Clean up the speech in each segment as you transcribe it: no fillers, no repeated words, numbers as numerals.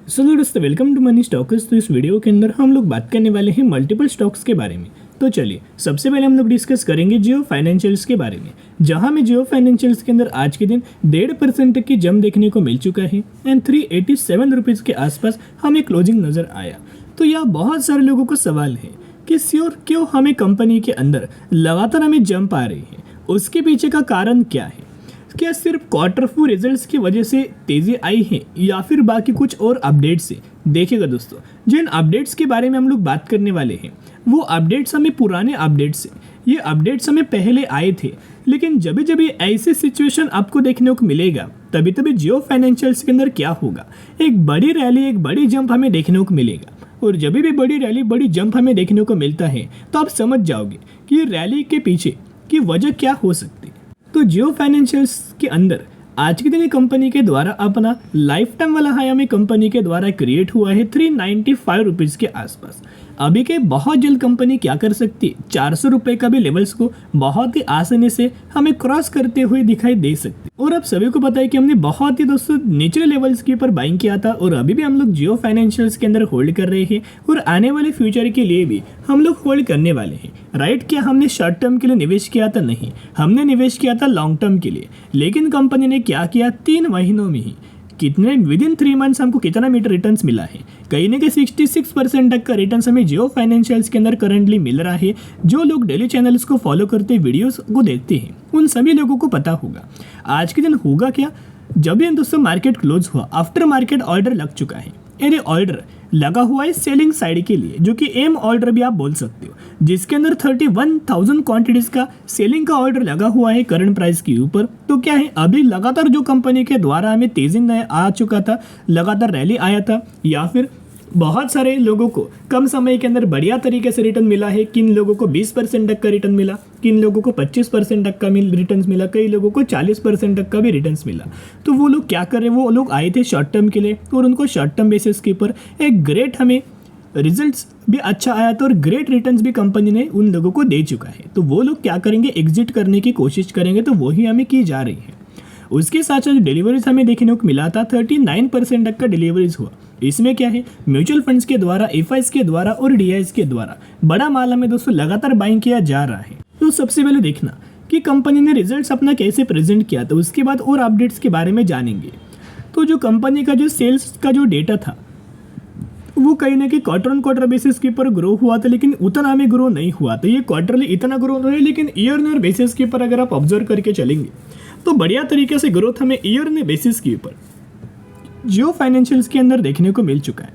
सो दोस्तों welcome to money stocks. तो इस वीडियो के अंदर हम लोग बात करने वाले हैं मल्टीपल स्टॉक्स के बारे में। तो चलिए सबसे पहले हम लोग डिस्कस करेंगे जियो फाइनेंशियल्स के बारे में, जहां में जियो फाइनेंशियल्स के अंदर आज के दिन 1.5% तक की जंप देखने को मिल चुका है एंड 387 रुपीज़ के आसपास हमें क्लोजिंग नजर आया। तो यह बहुत सारे लोगों को सवाल है कि श्योर क्यों हमें कंपनी के अंदर लगातार हमें जंप आ रही है, उसके पीछे का कारण क्या है? क्या सिर्फ क्वार्टर 4 रिजल्ट्स की वजह से तेजी आई है या फिर बाकी कुछ और अपडेट्स है? देखिएगा दोस्तों, जिन अपडेट्स के बारे में हम लोग बात करने वाले हैं वो अपडेट्स हमें पुराने अपडेट्स हैं। ये अपडेट्स हमें पहले आए थे, लेकिन जब जब ऐसी सिचुएशन आपको देखने को मिलेगा तभी तभी जियो फाइनेंशियल्स के अंदर क्या होगा, एक बड़ी रैली, एक बड़ी जंप हमें देखने को मिलेगा। और जब भी बड़ी रैली, बड़ी जंप हमें देखने को मिलता है तो आप समझ जाओगे कि रैली के पीछे की वजह क्या हो सकती है। तो जियो फाइनेंशियल्स के अंदर आज के दिन ये कंपनी के द्वारा अपना लाइफ टाइम वाला हाई हमें कंपनी के द्वारा क्रिएट हुआ है 395 रुपीज़ के आसपास। अभी के बहुत जल्द कंपनी क्या कर सकती है, 400 रुपये का भी लेवल्स को बहुत ही आसानी से हमें क्रॉस करते हुए दिखाई दे सकती। और अब सभी को पता है कि हमने बहुत ही दोस्तों निचले लेवल्स के ऊपर बाइंग किया था और अभी भी हम लोग जियो फाइनेंशियल्स के अंदर होल्ड कर रहे हैं और आने वाले फ्यूचर के लिए भी हम लोग होल्ड करने वाले हैं। राइट, क्या हमने शॉर्ट टर्म के लिए निवेश किया था? नहीं, हमने निवेश किया था लॉन्ग टर्म के लिए। लेकिन कंपनी ने क्या किया, 3 महीनों में ही कितने विदिन 3 मंथ्स हमको कितना मीटर रिटर्न्स मिला है, कहीं ना कहीं 66% तक का रिटर्न्स हमें जियो फाइनेंशियल्स के अंदर करंटली मिल रहा है। जो लोग डेली चैनल्स को फॉलो करते, वीडियोस को देखते हैं, उन सभी लोगों को पता होगा आज के दिन होगा क्या। जब भी दोस्तों मार्केट क्लोज हुआ, आफ्टर मार्केट ऑर्डर लग चुका है, यानी ऑर्डर लगा हुआ है सेलिंग साइड के लिए, जो कि एम ऑर्डर भी आप बोल सकते हो, जिसके अंदर 31,000 क्वांटिटीज का सेलिंग का ऑर्डर लगा हुआ है करंट प्राइस के ऊपर। तो क्या है, अभी लगातार जो कंपनी के द्वारा हमें तेजी आ चुका था, लगातार रैली आया था, या फिर बहुत सारे लोगों को कम समय के अंदर बढ़िया तरीके से रिटर्न मिला है। किन लोगों को 20% तक का रिटर्न मिला, किन लोगों को 25% तक का रिटर्न मिला, कई लोगों को 40% तक का भी रिटर्न मिला। तो वो लोग क्या कर रहे हैं, वो लोग आए थे शॉर्ट टर्म के लिए और उनको शॉर्ट टर्म बेसिस के ऊपर एक ग्रेट हमें रिजल्ट्स भी अच्छा आया था और ग्रेट रिटर्न्स भी कंपनी ने उन लोगों को दे चुका है। तो वो लोग क्या करेंगे, एग्जिट करने की कोशिश करेंगे, तो वही हमें की जा रही है। उसके साथ साथ डिलीवरीज हमें देखने को मिला था 39% तक का डिलीवरीज हुआ। इसमें क्या है, म्यूचुअल फंड्स के द्वारा, एफआईज के द्वारा और डीआईज के द्वारा बड़ा माल हमें दोस्तों लगातार बाइंग किया जा रहा है। तो सबसे पहले देखना कि कंपनी ने रिजल्ट्स अपना कैसे प्रेजेंट किया था, उसके बाद और अपडेट्स के बारे में जानेंगे। तो जो कंपनी का जो सेल्स का जो डेटा था वो कहीं ना कहीं क्वार्टर ऑन क्वार्टर बेसिस के ऊपर ग्रो हुआ था, लेकिन उतना हमें ग्रो नहीं हुआ था। ये क्वार्टरली इतना ग्रो नहीं, लेकिन ईयर ऑन ईयर बेसिस के ऊपर अगर आप ऑब्जर्व करके चलेंगे तो बढ़िया तरीके से ग्रोथ हमें ईयर ऑन बेसिस के ऊपर जियो फाइनेंशियल्स के अंदर देखने को मिल चुका है।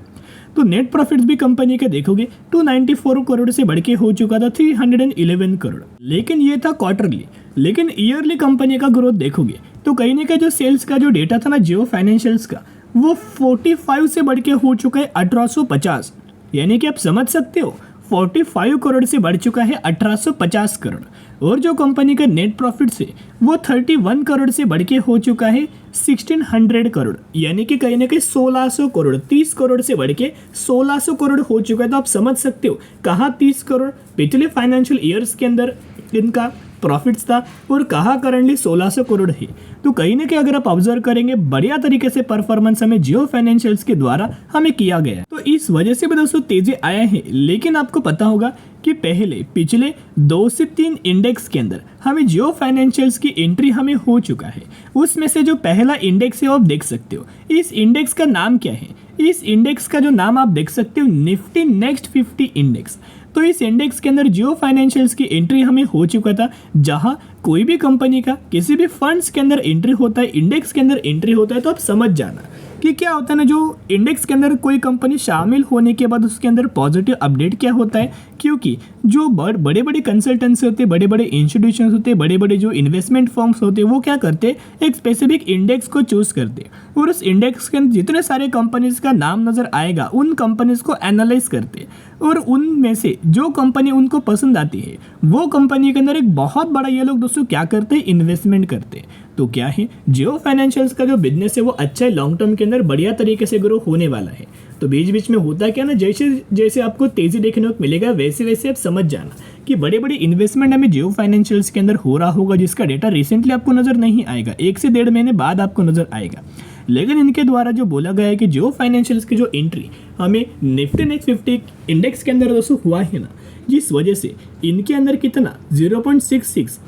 तो नेट प्रॉफिट्स भी कंपनी के देखोगे 294 करोड़ से बढ़ के हो चुका था 311 करोड़, लेकिन ये था क्वार्टरली। लेकिन ईयरली कंपनी का ग्रोथ देखोगे तो कहीं ना कहीं जो सेल्स का जो डेटा था ना जियो फाइनेंशियल्स का, वो 45 से बढ़ के हो चुका है 1850। यानी कि आप समझ सकते हो 45 करोड़ से बढ़ चुका है 1850 करोड़। और जो कंपनी का नेट प्रॉफिट से वो 31 करोड़ से बढ़ के हो चुका है 1600 करोड़, यानी कि कहीं ना कहीं 1600 करोड़, 30 करोड़ से बढ़ के 1600 करोड़ हो चुका है। तो आप समझ सकते हो कहाँ 30 करोड़ पिछले फाइनेंशियल ईयर्स के अंदर इनका प्रॉफिट्स था और कहाँ करंटली 1600 करोड़ है। तो कहीं ना कहीं अगर आप ऑब्जर्व करेंगे बढ़िया तरीके से परफॉर्मेंस हमें जियो फाइनेंशियल्स के द्वारा हमें किया गया। तो इस वजह से भी दोस्तों तेजी आया है। लेकिन आपको पता होगा कि पिछले 2 से 3 इंडेक्स के अंदर हमें जियो फाइनेंशियल्स की एंट्री हमें हो चुका है। उसमें से जो पहला इंडेक्स है वो आप देख सकते हो। इस इंडेक्स का नाम क्या है? इस इंडेक्स का जो नाम आप देख सकते हो, निफ्टी नेक्स्ट 50 इंडेक्स। तो इस इंडेक्स के अंदर जियो फाइनेंशियल्स की एंट्री हमें हो चुका था। जहां कोई भी कंपनी का किसी भी फंड्स के अंदर एंट्री होता है, इंडेक्स के अंदर एंट्री होता है, तो आप समझ जाना कि क्या होता है ना, जो इंडेक्स के अंदर कोई कंपनी शामिल होने के बाद उसके अंदर पॉजिटिव अपडेट क्या होता है। क्योंकि जो बड़े बड़े कंसल्टेंसी होते हैं, बड़े बड़े इंस्टीट्यूशन होते हैं, बड़े बड़े जो इन्वेस्टमेंट फर्म्स होते हैं, वो क्या करते हैं, एक स्पेसिफिक इंडेक्स को चूज करते हैं और उस इंडेक्स के अंदर जितने सारे कंपनीज का नाम नजर आएगा उन कंपनीज को एनालाइज करते हैं और उनमें से जो कंपनी उनको पसंद आती है वो कंपनी के अंदर एक बहुत बड़ा ये लोग दोस्तों क्या करते हैं, इन्वेस्टमेंट करते हैं। तो क्या है, जियो फाइनेंशियल्स का जो बिजनेस है वो अच्छा है, लॉन्ग टर्म के अंदर बढ़िया तरीके से ग्रो होने वाला है। तो बीच बीच में होता है क्या ना, जैसे जैसे आपको तेजी देखने को मिलेगा वैसे वैसे आप समझ जाना कि बड़े बड़े इन्वेस्टमेंट हमें जियो फाइनेंशियल्स के अंदर हो रहा होगा, जिसका डेटा रिसेंटली आपको नजर नहीं आएगा, 1 से 1.5 महीने बाद आपको नजर आएगा। लेकिन इनके द्वारा जो बोला गया है कि जियो फाइनेंशियल्स की जो एंट्री हमें निफ्टी नेक्स्ट 50 इंडेक्स के अंदर दोस्तों हुआ है ना, जिस वजह से इनके अंदर कितना 0.66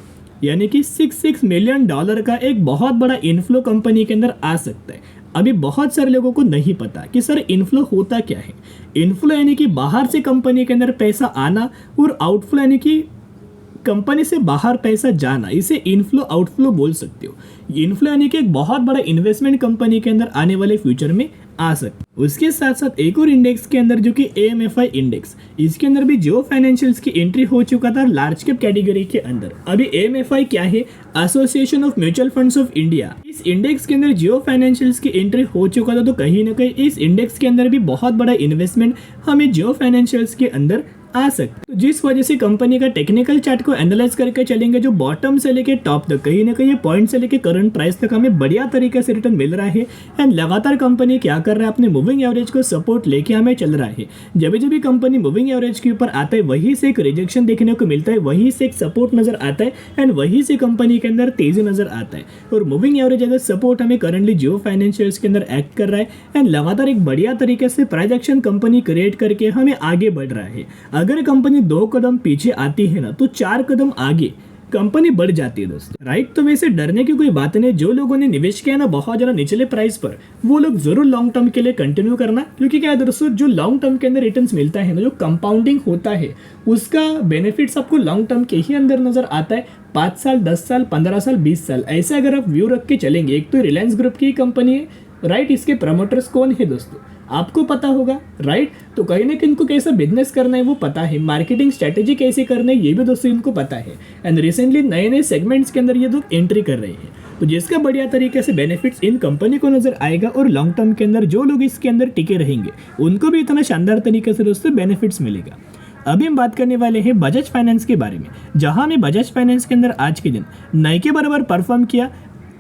यानी कि $66 मिलियन का एक बहुत बड़ा इनफ्लो कंपनी के अंदर आ सकता है। अभी बहुत सारे लोगों को नहीं पता कि सर इनफ्लो होता क्या है। इनफ्लो यानी कि बाहर से कंपनी के अंदर पैसा आना, और आउटफ्लो यानी कि कंपनी से बाहर पैसा जाना। इसे इनफ्लो आउटफ्लो बोल सकते हो। इनफ्लो यानी कि एक बहुत बड़ा इन्वेस्टमेंट कंपनी के अंदर आने वाले फ्यूचर में आ सकते। उसके साथ साथ एक और इंडेक्स के अंदर जो कि AMFI इंडेक्स, इसके अंदर भी जियो फाइनेंशियल्स की एंट्री हो चुका था लार्ज कैप कैटेगरी के अंदर। अभी AMFI क्या है, association of mutual funds of India. इस इंडेक्स के अंदर जियो फाइनेंशियल्स की एंट्री हो चुका था, तो कहीं ना कहीं इस इंडेक्स के अंदर भी बहुत बड़ा इन्वेस्टमेंट हमें जियो फाइनेंशियल्स के अंदर आ सकता है। तो जिस वजह से कंपनी का टेक्निकल चार्ट को एनालाइज करके चलेंगे, जो बॉटम से लेके टॉप तक कहीं ना कहीं पॉइंट से लेके करंट प्राइस तक हमें बढ़िया तरीके से रिटर्न मिल रहा है। एंड लगातार कंपनी क्या कर रहा है, अपने मूविंग एवरेज को सपोर्ट लेके हमें चल रहा है। जब भी कंपनी मूविंग एवरेज के ऊपर आता है, वहीं से एक रिजेक्शन देखने को मिलता है, वहीं से एक सपोर्ट नजर आता है, एंड वहीं से कंपनी के अंदर तेजी नजर आता है। और मूविंग एवरेज एज सपोर्ट हमें करंटली जियो फाइनेंशियल्स के अंदर एक्ट कर रहा है, एंड लगातार एक बढ़िया तरीके से प्राइस एक्शन कंपनी क्रिएट करके हमें आगे बढ़ रहा है। अगर कंपनी 2 कदम पीछे आती है ना, तो 4 कदम आगे कंपनी बढ़ जाती है दोस्तों, राइट। तो वैसे डरने की कोई बात नहीं। जो लोगों ने निवेश किया ना बहुत ज्यादा निचले प्राइस पर, वो लोग जरूर लॉन्ग टर्म के लिए कंटिन्यू करना, क्योंकि क्या है दोस्तों, जो लॉन्ग टर्म के अंदर रिटर्न्स मिलता है ना, जो कंपाउंडिंग होता है, उसका बेनिफिट्स आपको लॉन्ग टर्म के ही अंदर नजर आता है। 5 साल, 10 साल, 15 साल, 20 साल, ऐसे अगर आप व्यू रख के चलेंगे। एक तो रिलायंस ग्रुप की कंपनी है, राइट। इसके प्रमोटर्स कौन है दोस्तों, आपको पता होगा, राइट। तो कहीं ना कहीं इनको कैसा बिजनेस करना है वो पता है, मार्केटिंग स्ट्रेटेजी कैसे करना है ये भी दोस्तों इनको पता है। एंड रिसेंटली नए नए सेगमेंट्स के अंदर ये लोग एंट्री कर रहे हैं, तो जिसका बढ़िया तरीके से बेनिफिट्स इन कंपनी को नजर आएगा। और लॉन्ग टर्म के अंदर जो लोग इसके अंदर टिके रहेंगे, उनको भी इतना शानदार तरीके से दोस्तों बेनिफिट्स मिलेगा। अभी हम बात करने वाले हैं बजाज फाइनेंस के बारे में, जहां में बजाज फाइनेंस के अंदर आज के दिन नए के बराबर परफॉर्म किया।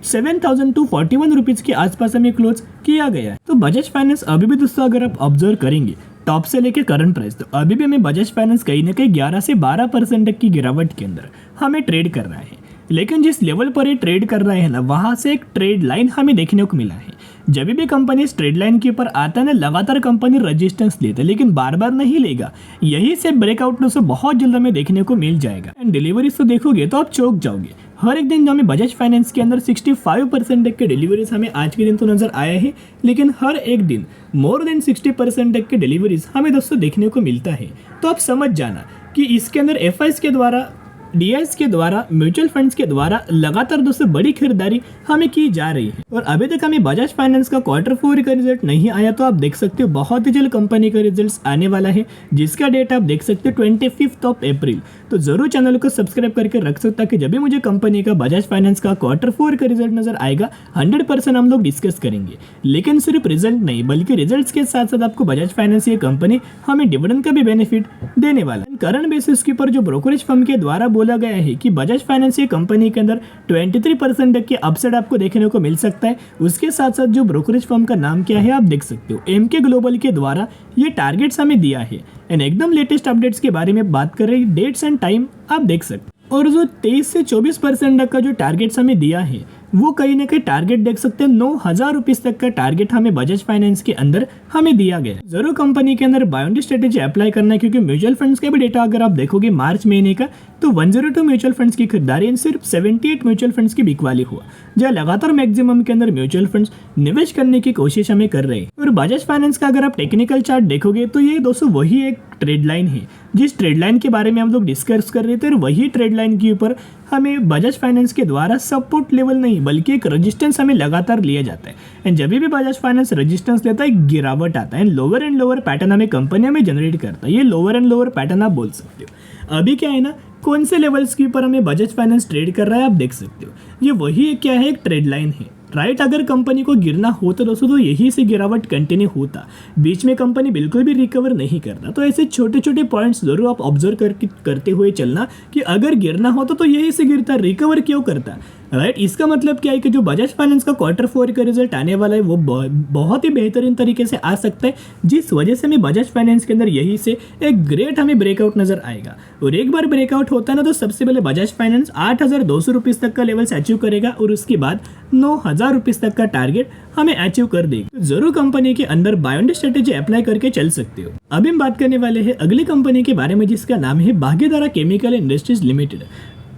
7,241 रुपीज के आसपास हमें क्लोज किया गया है। तो बजाज फाइनेंस अभी भी दोस्तों अगर आप ऑब्जर्व करेंगे टॉप से लेके करंट प्राइस, तो अभी भी हमें बजाज फाइनेंस कहीं ना कहीं 11 से 12% तक की गिरावट के अंदर हमें ट्रेड कर रहा है। लेकिन जिस लेवल पर ये ट्रेड कर रहे हैं ना, वहां से एक ट्रेड लाइन हमें देखने को मिला है। जब भी कंपनी इस ट्रेड लाइन के ऊपर आता है ना, लगातार कंपनी रेजिस्टेंस लेता है, लेकिन बार बार नहीं लेगा। यही से ब्रेकआउट में से बहुत जल्द हमें देखने को मिल जाएगा। एंड डिलीवरीज तो देखोगे तो आप चौंक जाओगे। हर एक दिन जो हमें बजाज फाइनेंस के अंदर 65% तक के डिलीवरीज हमें आज के दिन तो नजर आया है, लेकिन हर एक दिन मोर देन 60% तक के डिलीवरीज हमें दोस्तों देखने को मिलता है। तो आप समझ जाना कि इसके अंदर एफआईज के द्वारा, डीआईएस के द्वारा, म्यूचुअल फंड्स के द्वारा लगातार दोस्तों बड़ी खरीदारी हमें की जा रही है। और अभी तक हमें बजाज फाइनेंस का Q4 का रिजल्ट नहीं आया, तो आप देख सकते हो बहुत ही जल्द कंपनी का रिजल्ट आने वाला है, जिसका डेट आप देख सकते हो 25 अप्रैल। तो जरूर चैनल को सब्सक्राइब करके रख सकता है कि जब भी मुझे कंपनी का बजाज फाइनेंस का Q4 का रिजल्ट नजर आएगा 100% हम लोग डिस्कस करेंगे। लेकिन सिर्फ रिजल्ट नहीं, बल्कि रिजल्ट के साथ साथ आपको बजाज फाइनेंस ये कंपनी हमें डिविडेंड का भी बेनिफिट देने वाला है। करंट बेसिस के ऊपर जो ब्रोकरेज फर्म के द्वारा बोला गया है कि बजाज फाइनेंस ये कंपनी के अंदर 23% तक के अपसाइड आपको देखने को मिल सकता है। उसके साथ साथ जो ब्रोकरेज फर्म का नाम क्या है आप देख सकते हो, एमके ग्लोबल के द्वारा ये टारगेट्स हमें दिया है। एंड एकदम लेटेस्ट अपडेट्स के बारे में बात कर रहे हैं, डेट्स एंड टाइम आप देख सकते हो। और जो 23 से 24% तक का जो टारगेट्स हमें दिया है, वो कहीं ना कहीं टारगेट देख सकते हैं 9,000 रुपीज तक का टारगेट हमें बजाज फाइनेंस के अंदर हमें दिया गया है। जरूर कंपनी के अंदर बायोंडी स्ट्रेटेजी अप्लाई करना है, क्योंकि म्यूचुअल फंड्स का भी डेटा अगर आप देखोगे मार्च महीने का, तो 102 म्यूचुअल फंड्स की खरीदारी सिर्फ 78 म्यूचुअल फंड्स की बिकवाली हुआ, जहाँ लगातार मैक्सिमम के अंदर म्यूचुअल फंड्स निवेश करने की कोशिश हमें कर रहे हैं। और बजाज फाइनेंस का अगर आप टेक्निकल चार्ट देखोगे तो ये दोस्तों वही एक ट्रेड लाइन है जिस ट्रेड लाइन के बारे में हम लोग डिस्कस कर रहे थे। और वही ट्रेड लाइन के ऊपर हमें बजाज फाइनेंस के द्वारा सपोर्ट लेवल नहीं बल्कि एक रेजिस्टेंस हमें लगातार लिया जाता है। एंड जब भी बजाज फाइनेंस रेजिस्टेंस लेता है, गिरावट आता है, लोअर एंड लोअर पैटर्न हमें कंपनी में जनरेट करता है। ये लोअर एंड लोअर पैटर्न आप बोल सकते हो। अभी क्या है ना, कौन से लेवल्स के ऊपर हमें बजाज फाइनेंस ट्रेड कर रहा है आप देख सकते हो। ये वही क्या है, एक ट्रेड लाइन है, राइट। अगर कंपनी को गिरना होता दोस्तों तो यही से गिरावट कंटिन्यू होता, बीच में कंपनी बिल्कुल भी रिकवर नहीं करता। तो ऐसे छोटे छोटे पॉइंट्स जरूर आप ऑब्जर्व करते हुए चलना कि अगर गिरना होता तो यही से गिरता, रिकवर क्यों करता। राइट। इसका मतलब क्या है कि जो बजाज फाइनेंस का Q4 का रिजल्ट आने वाला है वो बहुत ही बेहतरीन तरीके से आ सकता है, जिस वजह से हमें बजाज फाइनेंस के अंदर यही से एक ग्रेट हमें ब्रेकआउट नजर आएगा। और एक बार ब्रेकआउट होता है ना तो सबसे पहले बजाज फाइनेंस 8,200 रुपीज़ तक का लेवल्स अचीव करेगा और उसके बाद 9,000 रुपीज़ तक का टारगेट हमें अचीव कर देगी। तो जरूर कंपनी के अंदर buy on dip strategy apply करके चल सकते हो। अभी हम बात करने वाले हैं अगली कंपनी के बारे में जिसका नाम है भाग्यधारा केमिकल इंडस्ट्रीज लिमिटेड,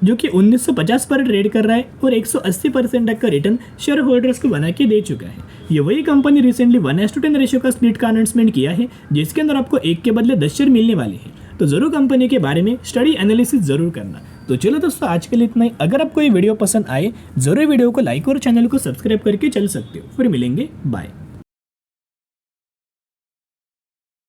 जो कि 1950 पर ट्रेड कर रहा है और 180% तक का रिटर्न शेयर होल्डर्स को बना के दे चुका है। ये वही कंपनी रिसेंटली 1:10 रेशियो का स्प्लिट का अनाउंसमेंट किया है, जिसके अंदर आपको 1 के बदले 10 शेयर मिलने वाले हैं। तो जरूर कंपनी के बारे में स्टडी एनालिसिस जरूर करना। तो चलो दोस्तों, आज के लिए इतना ही। अगर आपको ये वीडियो पसंद आए जरूर वीडियो को लाइक और चैनल को सब्सक्राइब करके चल सकते हो। फिर मिलेंगे, बाय।